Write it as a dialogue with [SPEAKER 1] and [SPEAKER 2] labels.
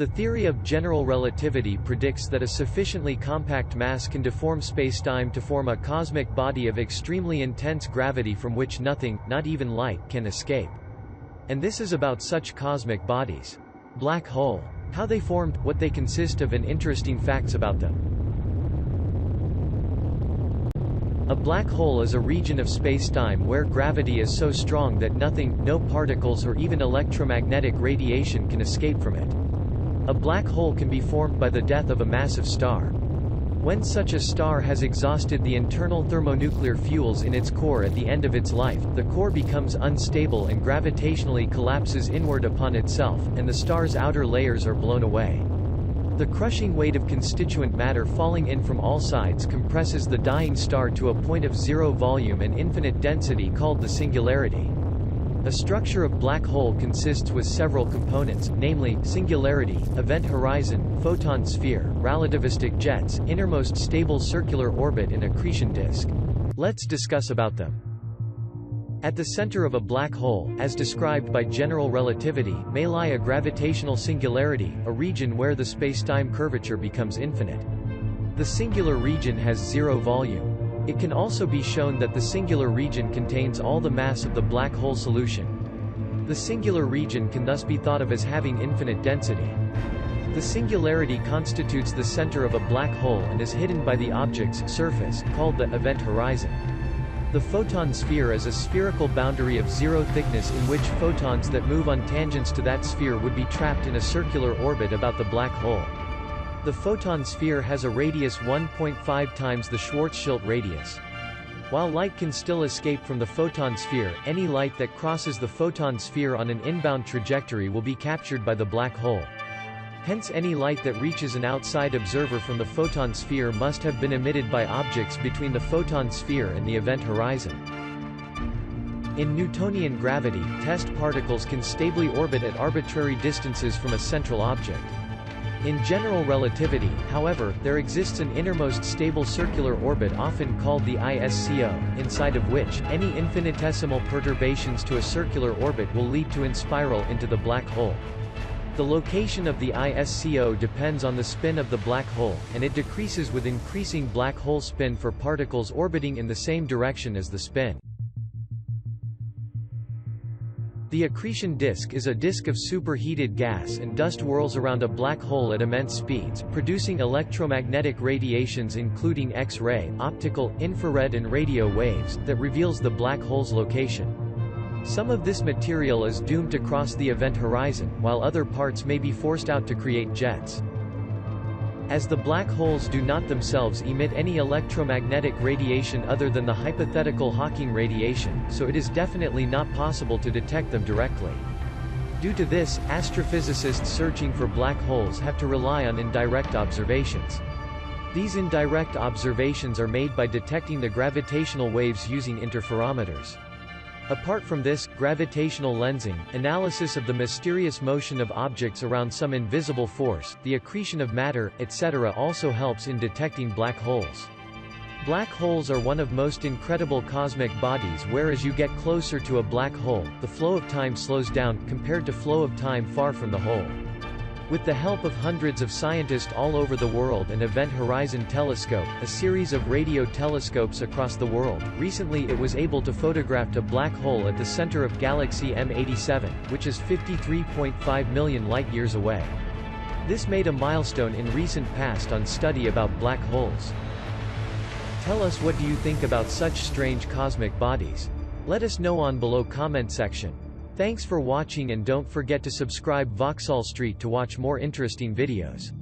[SPEAKER 1] The theory of general relativity predicts that a sufficiently compact mass can deform spacetime to form a cosmic body of extremely intense gravity from which nothing, not even light, can escape. And this is about such cosmic bodies. Black hole. How they formed, what they consist of, and interesting facts about them. A black hole is a region of spacetime where gravity is so strong that nothing, no particles or even electromagnetic radiation can escape from it. A black hole can be formed by the death of a massive star. When such a star has exhausted the internal thermonuclear fuels in its core at the end of its life, the core becomes unstable and gravitationally collapses inward upon itself, and the star's outer layers are blown away. The crushing weight of constituent matter falling in from all sides compresses the dying star to a point of zero volume and infinite density called the singularity. A structure of black hole consists with several components, namely, singularity, event horizon, photon sphere, relativistic jets, innermost stable circular orbit and accretion disk. Let's discuss about them. At the center of a black hole, as described by general relativity, may lie a gravitational singularity, a region where the spacetime curvature becomes infinite. The singular region has zero volume. It can also be shown that the singular region contains all the mass of the black hole solution. The singular region can thus be thought of as having infinite density. The singularity constitutes the center of a black hole and is hidden by the object's surface, called the event horizon. The photon sphere is a spherical boundary of zero thickness in which photons that move on tangents to that sphere would be trapped in a circular orbit about the black hole. The photon sphere has a radius 1.5 times the Schwarzschild radius. While light can still escape from the photon sphere, any light that crosses the photon sphere on an inbound trajectory will be captured by the black hole. Hence any light that reaches an outside observer from the photon sphere must have been emitted by objects between the photon sphere and the event horizon. In Newtonian gravity, test particles can stably orbit at arbitrary distances from a central object. In general relativity, however, there exists an innermost stable circular orbit often called the IsCo, inside of which, any infinitesimal perturbations to a circular orbit will lead to spiral into the black hole. The location of the IsCo depends on the spin of the black hole, and it decreases with increasing black hole spin for particles orbiting in the same direction as the spin. The accretion disk is a disk of superheated gas and dust whirls around a black hole at immense speeds, producing electromagnetic radiations including X-ray, optical, infrared and radio waves, that reveals the black hole's location. Some of this material is doomed to cross the event horizon, while other parts may be forced out to create jets. As the black holes do not themselves emit any electromagnetic radiation other than the hypothetical Hawking radiation, so it is definitely not possible to detect them directly. Due to this, astrophysicists searching for black holes have to rely on indirect observations. These indirect observations are made by detecting the gravitational waves using interferometers. Apart from this, gravitational lensing, analysis of the mysterious motion of objects around some invisible force, the accretion of matter, etc. also helps in detecting black holes. Black holes are one of most incredible cosmic bodies where as you get closer to a black hole, the flow of time slows down, compared to flow of time far from the hole. With the help of hundreds of scientists all over the world and Event Horizon Telescope, a series of radio telescopes across the world, recently it was able to photograph a black hole at the center of galaxy M87, which is 53.5 million light-years away. This made a milestone in recent past on study about black holes. Tell us what do you think about such strange cosmic bodies. Let us know on below comment section. Thanks for watching and don't forget to subscribe Vauxhall Street to watch more interesting videos.